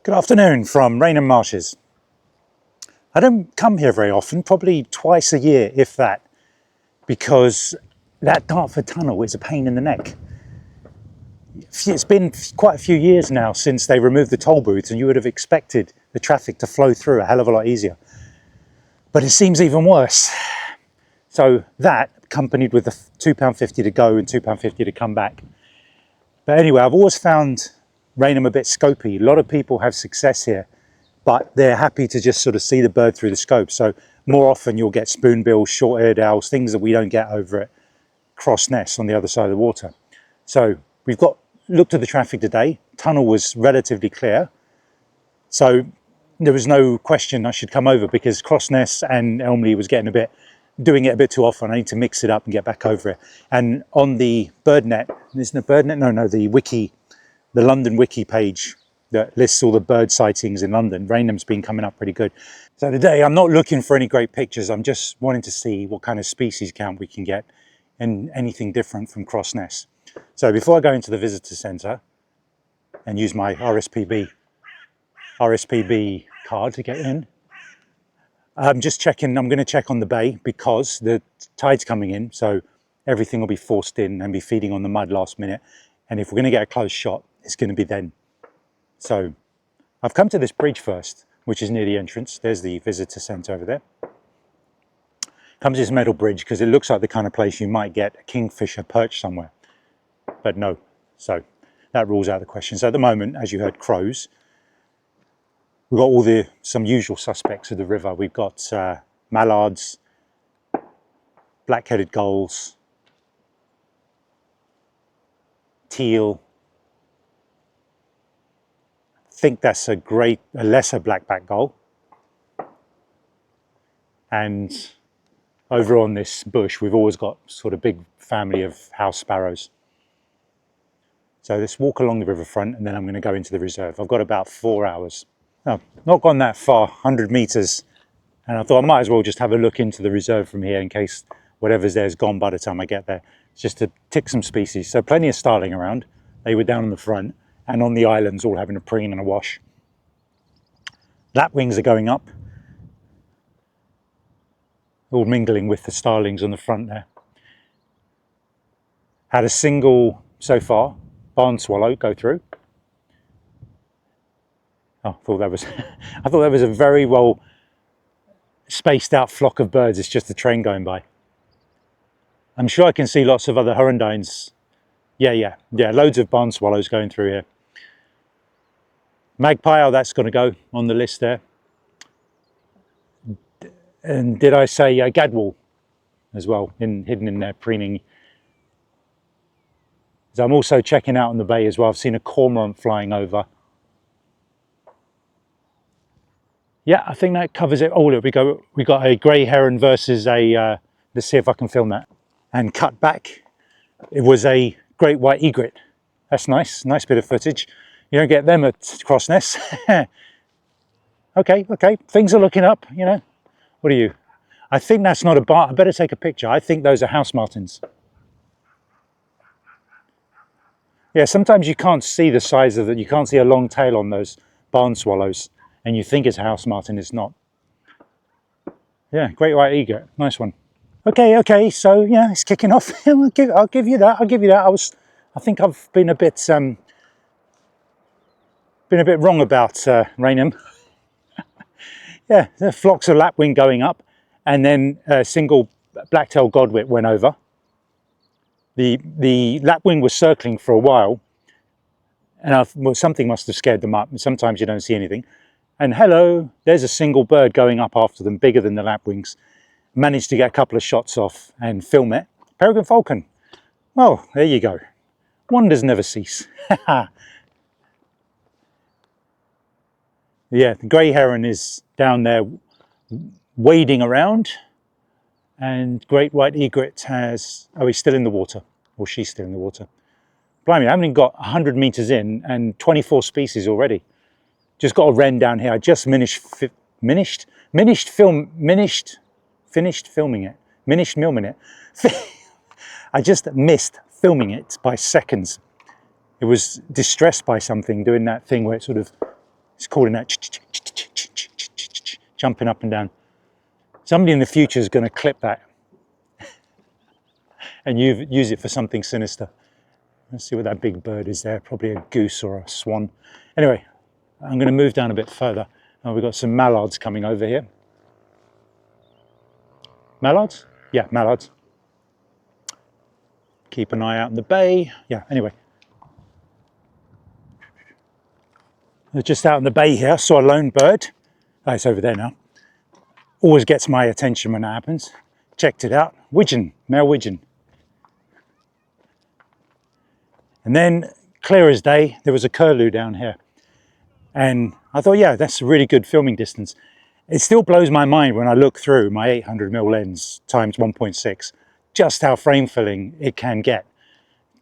Good afternoon from Rainham Marshes. I don't come here very often, probably twice a year, if that, because that Dartford tunnel is a pain in the neck. It's been quite a few years now since they removed the toll booths, and you would have expected the traffic to flow through a hell of a lot easier. But it seems even worse. So that, accompanied with the £2.50 to go and £2.50 to come back. But anyway, I've always found Rainham a bit scopy. A lot of people have success here, but they're happy to just sort of see the bird through the scope. So more often you'll get spoonbills, short-eared owls, things that we don't get over at Cross Ness on the other side of the water. So we've looked at the traffic today. Tunnel was relatively clear. So there was no question I should come over, because Cross Ness and Elmley was doing it a bit too often. I need to mix it up and get back over it. And on the BirdNet, isn't it BirdNet? No, the wiki, the London wiki page that lists all the bird sightings in London, Rainham's been coming up pretty good. So today I'm not looking for any great pictures. I'm just wanting to see what kind of species count we can get and anything different from Cross Ness. So before I go into the visitor centre and use my RSPB card to get in, I'm just checking. I'm going to check on the bay because the tide's coming in, so everything will be forced in and be feeding on the mud last minute. And if we're going to get a close shot, it's going to be then. So I've come to this bridge first, which is near the entrance. There's the visitor centre over there. Comes this metal bridge because it looks like the kind of place you might get a kingfisher perched somewhere, but no. So that rules out the question. So at the moment, as you heard, crows. We've got some usual suspects of the river. We've got mallards, black-headed gulls, teal. I think that's a lesser black-backed gull. And over on this bush, we've always got sort of big family of house sparrows. So let's walk along the riverfront, and then I'm going to go into the reserve. I've got about 4 hours. Oh, not gone that far, 100 metres, and I thought I might as well just have a look into the reserve from here in case whatever's there is gone by the time I get there. It's just to tick some species. So plenty of starling around. They were down on the front, and on the islands all having a preen and a wash. Lapwings are going up, all mingling with the starlings on the front there. Had a single, so far, barn swallow go through. Oh, I thought that was a very well spaced out flock of birds. It's just a train going by. I'm sure I can see lots of other hirundines. Yeah, loads of barn swallows going through here. Magpie, oh, that's going to go on the list there. And did I say gadwall as well, hidden in there, preening. So I'm also checking out on the bay as well. I've seen a cormorant flying over. Yeah, I think that covers it. Oh, look, we got a grey heron versus a, let's see if I can film that. And cut back, it was a great white egret. That's nice bit of footage. You don't get them at Cross Ness. Okay, things are looking up, you know. What are you? I think that's not a barn. I better take a picture. I think those are house martins. Yeah, sometimes you can't see the size of it. You can't see a long tail on those barn swallows, and you think it's a house martin, it's not. Yeah, great white egret, nice one. Okay, so yeah, it's kicking off. I'll give you that. I think I've been a bit wrong about Rainham. Yeah, the flocks of lapwing going up, and then a single black-tailed godwit went over. The lapwing was circling for a while, and something must have scared them up, and sometimes you don't see anything. And hello, there's a single bird going up after them, bigger than the lapwings. Managed to get a couple of shots off and film it. Peregrine falcon. Well, there you go. Wonders never cease. Yeah, the grey heron is down there wading around, and great white egret he's still in the water, or she's still in the water. Blimey, I haven't got 100 metres in and 24 species already. Just got a wren down here. I just finished filming it. I just missed filming it by seconds. It was distressed by something, doing that thing where it sort of It's calling out, jumping up and down. Somebody in the future is going to clip that and use it for something sinister. Let's see what that big bird is there. Probably a goose or a swan. Anyway, I'm going to move down a bit further. Oh, we've got some mallards coming over here. Mallards? Yeah, mallards. Keep an eye out in the bay. Yeah, anyway. Just out in the bay here, saw a lone bird. Oh, it's over there now. Always gets my attention when that happens. Checked it out. Widgeon, male widgeon. And then, clear as day, there was a curlew down here. And I thought, yeah, that's a really good filming distance. It still blows my mind when I look through my 800mm lens times 1.6, just how frame filling it can get.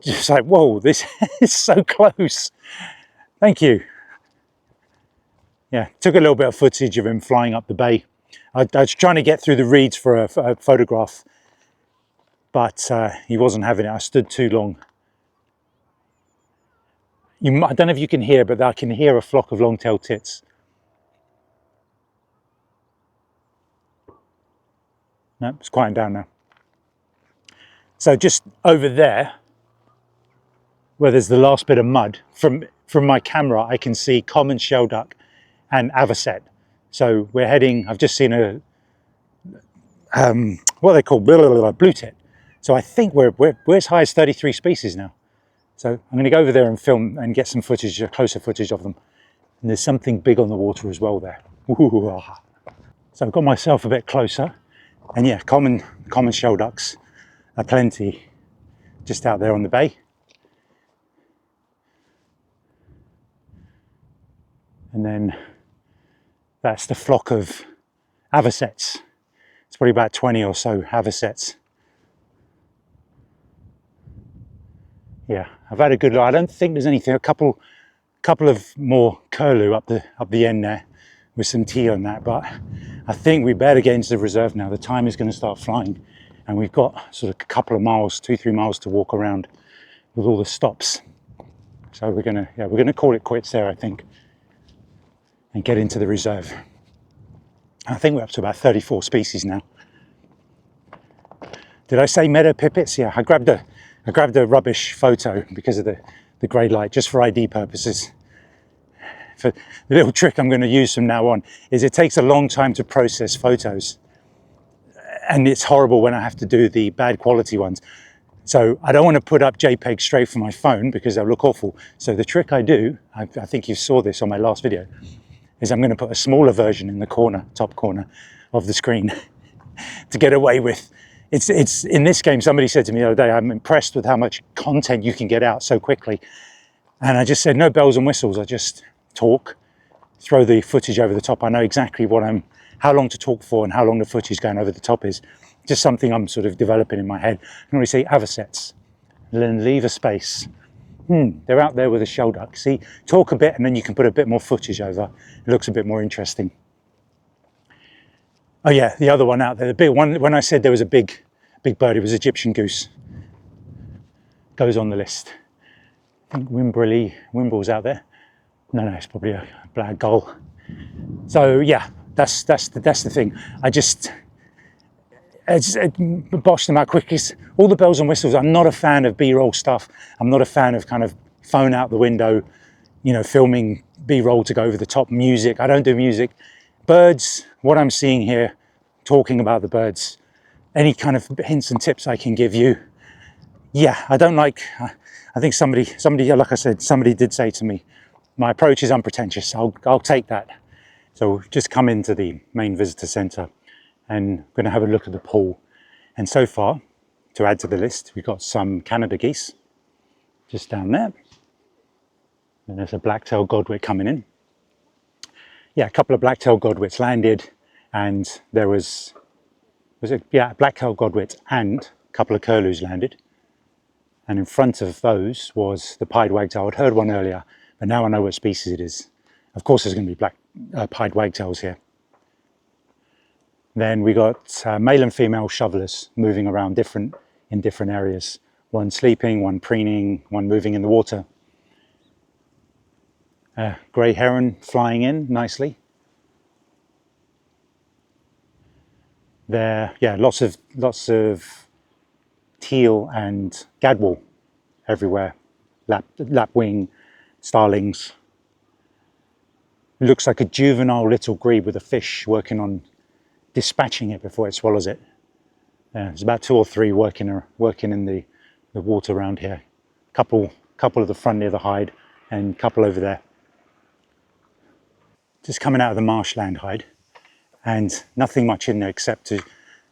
Just like, whoa, this is so close. Thank you. Yeah, took a little bit of footage of him flying up the bay. I was trying to get through the reeds for a photograph, but he wasn't having it. I stood too long. I don't know if you can hear, but I can hear a flock of long-tailed tits. No, it's quieting down now. So just over there, where there's the last bit of mud, from my camera, I can see common shelduck and avocet. So we're heading, I've just seen a, what are they called? Blue tit. So I think we're as high as 33 species now. So I'm going to go over there and film and get some footage, closer footage of them. And there's something big on the water as well there. Ooh. So I've got myself a bit closer. And yeah, common shelducks are plenty just out there on the bay. And then that's the flock of avocets. It's probably about 20 or so avocets. Yeah, I've had a good look. I don't think there's anything. A couple of more curlew up the end there with some tea on that, but I think we better get into the reserve now. The time is going to start flying, and we've got sort of a couple of miles, 2-3 miles to walk around with all the stops. So we're gonna call it quits there, I think, and get into the reserve. I think we're up to about 34 species now. Did I say meadow pipits? Yeah, I grabbed a rubbish photo because of the grey light, just for ID purposes. For the little trick I'm going to use from now on is it takes a long time to process photos, and it's horrible when I have to do the bad quality ones. So I don't want to put up JPEG straight from my phone because they'll look awful. So the trick I do, I think you saw this on my last video, is I'm going to put a smaller version in the corner, top corner of the screen to get away with. It's in this game, somebody said to me the other day, I'm impressed with how much content you can get out so quickly. And I just said, no bells and whistles. I just talk, throw the footage over the top. I know exactly how long to talk for and how long the footage going over the top is. Just something I'm sort of developing in my head. I can already say avocets, and then leave a space. They're out there with a shelduck. See, talk a bit and then you can put a bit more footage over. It looks a bit more interesting. Oh yeah, the other one out there, the big one, when I said there was a big bird, it was Egyptian goose. Goes on the list. I think Wimbrel's out there. No, it's probably a black gull. So yeah, that's the thing. I just boshed them out quickly. All the bells and whistles. I'm not a fan of B-roll stuff. I'm not a fan of kind of phone out the window, filming B-roll to go over the top. Music, I don't do music. Birds, what I'm seeing here, talking about the birds, any kind of hints and tips I can give you. Yeah, I don't like, I think somebody, like I said, somebody did say to me, my approach is unpretentious. I'll take that. So just come into the main visitor centre and I'm going to have a look at the pool. And so far, to add to the list, we've got some Canada geese just down there. And there's a black-tailed godwit coming in. Yeah, a couple of black-tailed godwits landed, and there was it? Yeah, a black-tailed godwit and a couple of curlews landed. And in front of those was the pied wagtail. I'd heard one earlier, but now I know what species it is. Of course, there's going to be pied wagtails here. Then we got male and female shovelers moving around in different areas. One sleeping, one preening, one moving in the water. Grey heron flying in nicely. There, yeah, lots of teal and gadwall everywhere. Lapwing, starlings. Looks like a juvenile little grebe with a fish working on dispatching it before it swallows it. There's about 2 or 3 working in the water around here. Couple at the front near the hide, and couple over there. Just coming out of the marshland hide, and nothing much in there except a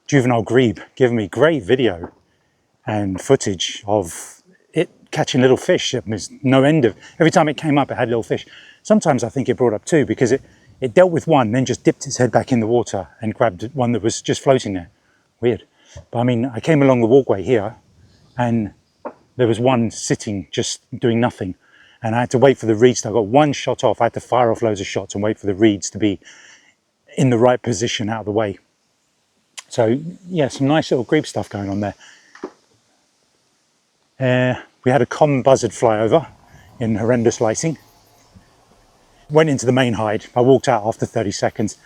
juvenile grebe, giving me great video and footage of it catching little fish. There's no end of, every time it came up it had little fish. Sometimes I think it brought up 2 because it dealt with one, then just dipped its head back in the water and grabbed one that was just floating there. Weird. But I mean, I came along the walkway here and there was one sitting just doing nothing, and I had to wait for the reeds to, I got one shot off, I had to fire off loads of shots and wait for the reeds to be in the right position out of the way. So yeah, some nice little grebe stuff going on there. We had a common buzzard fly over in horrendous lighting. Went into the main hide. I walked out after 30 seconds.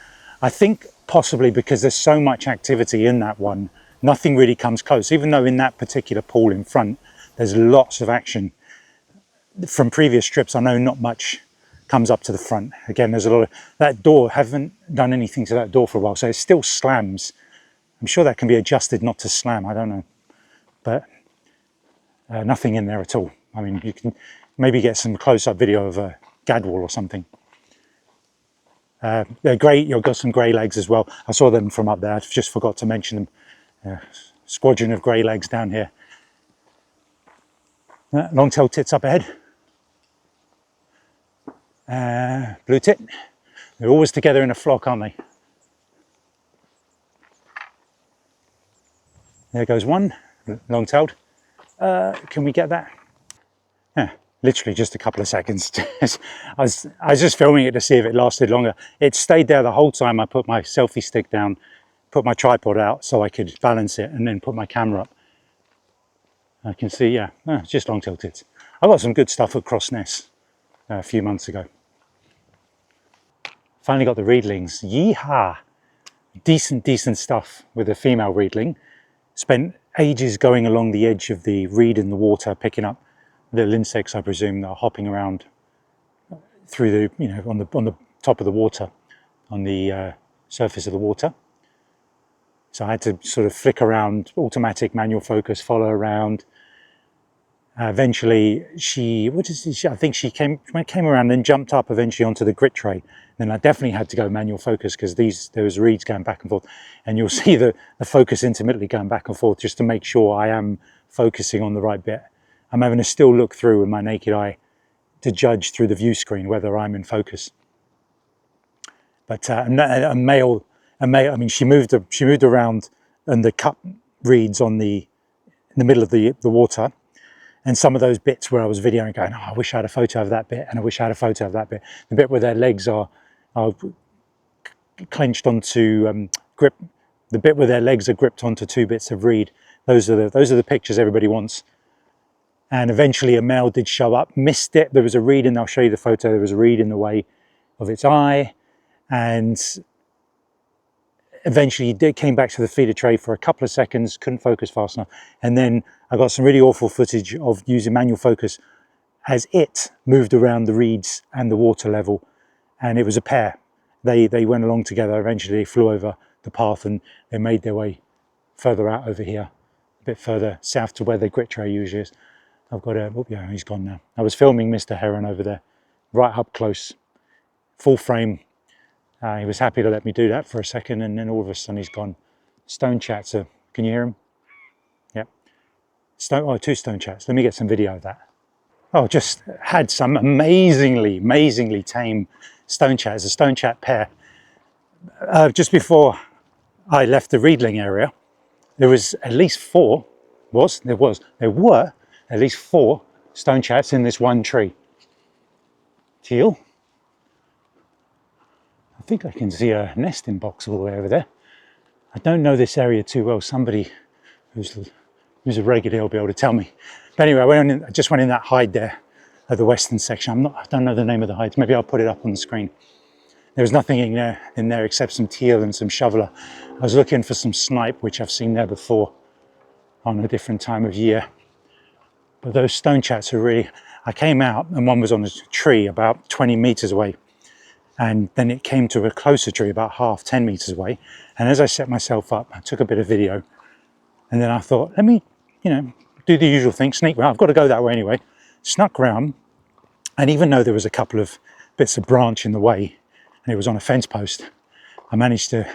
I think possibly because there's so much activity in that one, nothing really comes close. Even though in that particular pool in front, there's lots of action. From previous trips, I know not much comes up to the front. Again, there's a lot of, that door, haven't done anything to that door for a while, so it still slams. I'm sure that can be adjusted not to slam, I don't know. But nothing in there at all. I mean, you can maybe get some close-up video of a gadwall or something. They're great. You've got some grey legs as well. I saw them from up there. I just forgot to mention them. Squadron of grey legs down here. Long-tailed tits up ahead. Blue tit. They're always together in a flock, aren't they? There goes one, long-tailed. Can we get that? Yeah, literally just a couple of seconds. I was just filming it to see if it lasted longer. It stayed there the whole time. I put my selfie stick down, put my tripod out so I could balance it, and then put my camera up. I can see, yeah, it's just long-tailed tits. I got some good stuff at Cross Ness a few months ago. Finally got the Reedlings. Yeehaw! Decent stuff with a female Reedling. Spent ages going along the edge of the reed in the water, picking up little insects, I presume, that are hopping around through the, you know, on the top of the water, on the surface of the water. So I had to sort of flick around, automatic manual focus, follow around. Eventually, I think she came around and jumped up eventually onto the grit tray. Then I definitely had to go manual focus because there was reeds going back and forth, and you'll see the focus intermittently going back and forth just to make sure I am focusing on the right bit. I'm having to still look through with my naked eye to judge through the view screen whether I'm in focus. But a male, I mean, she moved around, and the cut reeds in the middle of the water. And some of those bits where I was videoing going, oh, I wish I had a photo of that bit, and I wish I had a photo of that bit. The bit where their legs are clenched onto grip, the bit where their legs are gripped onto 2 bits of reed. Those are the pictures everybody wants. And eventually a male did show up, missed it. There was a reed, and I'll show you the photo. There was a reed in the way of its eye, and eventually he came back to the feeder tray for a couple of seconds, couldn't focus fast enough, and then I got some really awful footage of using manual focus as it moved around the reeds and the water level, and it was a pair. They went along together. Eventually they flew over the path and they made their way further out over here, a bit further south to where the grit tray usually is. I've got a, oh yeah, he's gone now. I was filming Mr. Heron over there, right up close, full frame. He was happy to let me do that for a second, and then all of a sudden he's gone. Stone chats, can you hear him? Yep. 2 stone chats. Let me get some video of that. Oh, just had some amazingly tame stone chats, a stone chat pair. Just before I left the Reedling area, there was at least 4, there were at least 4 stone chats in this one tree. Teal. I think I can see a nesting box all the way over there. I don't know this area too well. Somebody who's a regular will be able to tell me. But anyway, I just went in that hide there. at the western section. I don't know the name of the hides. Maybe I'll put it up on the screen. There was nothing in there except some teal and some shoveler. I was looking for some snipe, which I've seen there before on a different time of year. But those stone chats are really, I came out and one was on a tree about 20 meters away. And then it came to a closer tree about 10 meters away. And as I set myself up, I took a bit of video. And then I thought, let me, do the usual thing, sneak around. I've got to go that way anyway. Snuck round. And even though there was a couple of bits of branch in the way, and it was on a fence post, I managed to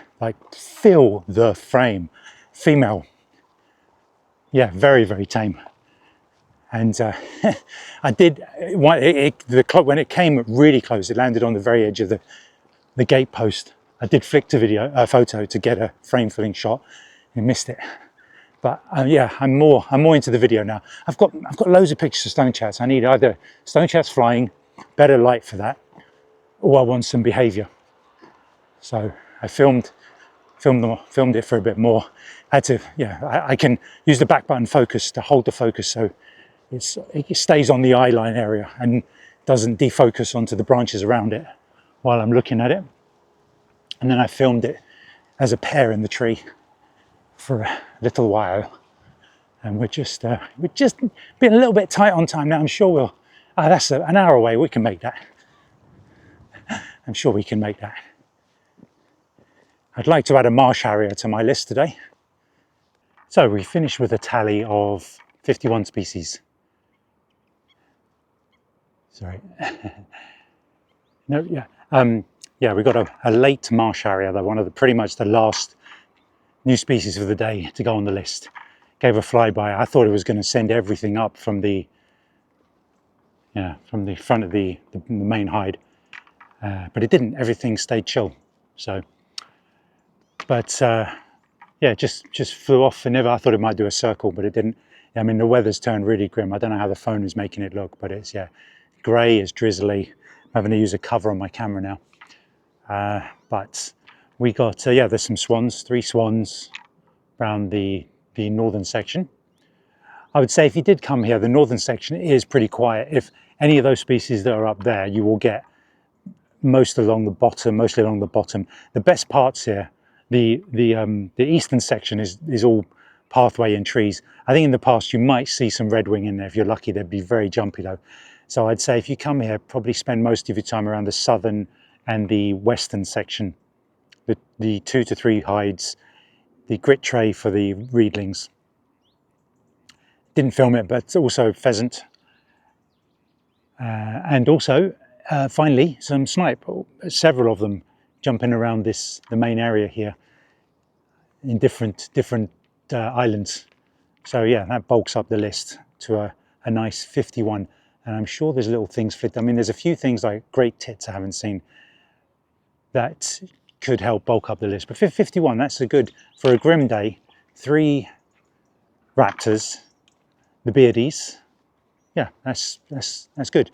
fill the frame. Female. Yeah, very, very tame. And I did, when it came really close, it landed on the very edge of the gate post. I did flick a photo to get a frame filling shot and missed it. But yeah, I'm more into the video now. I've got loads of pictures of stone chats. I need either stone chats flying, better light for that, or I want some behavior. So I filmed it for a bit more. I can use the back button focus to hold the focus so it stays on the eye line area and doesn't defocus onto the branches around it while I'm looking at it. And then I filmed it as a pair in the tree for a little while. And we're just being a little bit tight on time now. I'm sure that's an hour away. We can make that. I'm sure we can make that. I'd like to add a marsh harrier to my list today. So we finished with a tally of 51 species. Sorry. No, yeah. We got a late marsh harrier, though, pretty much the last new species of the day to go on the list. Gave a flyby. I thought it was going to send everything up from the front of the main hide, but it didn't. Everything stayed chill. So, but yeah, just flew off. I thought it might do a circle, but it didn't. I mean, the weather's turned really grim. I don't know how the phone is making it look, but it's grey, it's drizzly. I'm having to use a cover on my camera now. But we got there's some swans, 3 swans around the northern section. I would say if you did come here, the northern section is pretty quiet. If any of those species that are up there, you will get mostly along the bottom. The best parts here, the eastern section is all pathway and trees. I think in the past you might see some redwing in there. If you're lucky, they'd be very jumpy though. So I'd say if you come here, probably spend most of your time around the southern and the western section. The 2 to 3 hides, the grit tray for the Reedlings. Didn't film it, but also pheasant. And also, finally, some snipe. Several of them jumping around the main area here in different islands. So yeah, that bulks up the list to a nice 51. And I'm sure there's little things fit. I mean, there's a few things like great tits I haven't seen that could help bulk up the list. But 51, that's for a grim day. 3 raptors, the beardies. Yeah, that's good.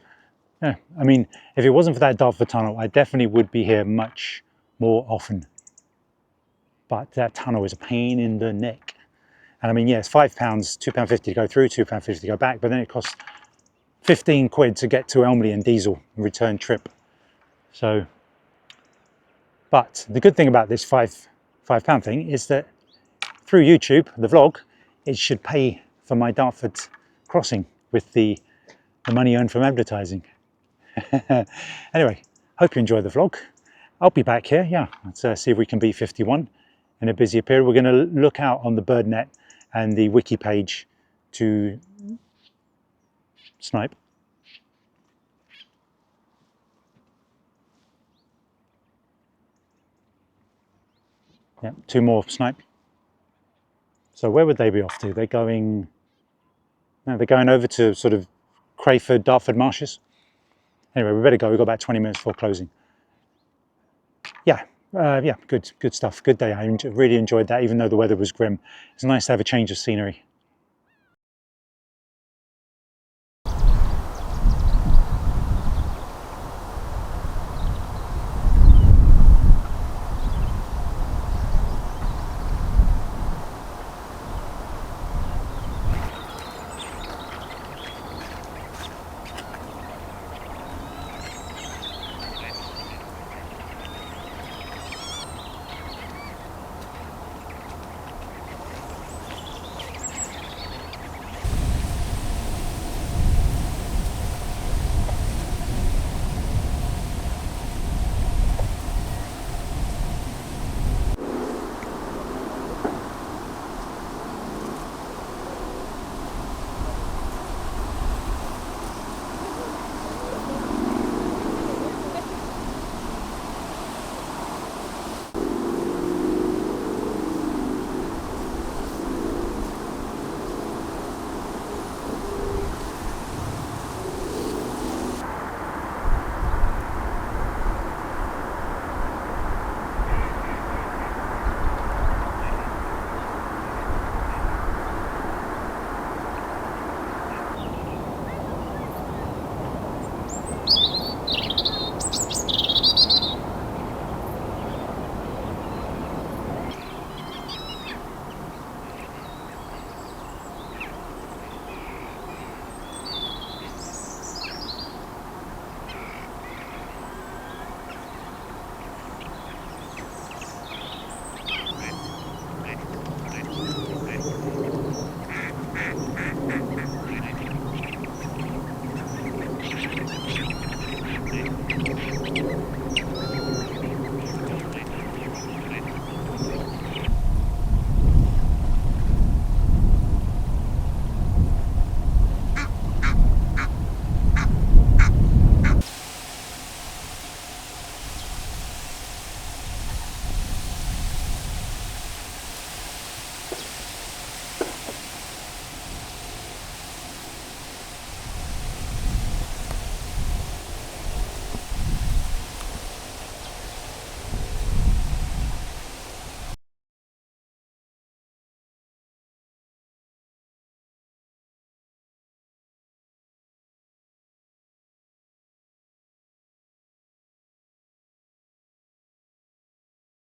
Yeah, I mean, if it wasn't for that Dartford tunnel, I definitely would be here much more often. But that tunnel is a pain in the neck. And I mean, yeah, it's £5, £2.50 to go through, £2.50 to go back, but then it costs 15 quid to get to Elmley and diesel return trip. So, but the good thing about this £5 thing is that through YouTube, the vlog, it should pay for my Dartford crossing with the money earned from advertising. Anyway, hope you enjoy the vlog. I'll be back here, yeah. Let's see if we can beat 51 in a busier period. We're going to look out on the bird net and the wiki page to snipe. Yeah, 2 more snipe. So where would they be off to? They're going over to sort of Crayford, Dartford Marshes. Anyway, we better go. We've got about 20 minutes before closing. Yeah, good stuff. Good day. I really enjoyed that, even though the weather was grim. It's nice to have a change of scenery.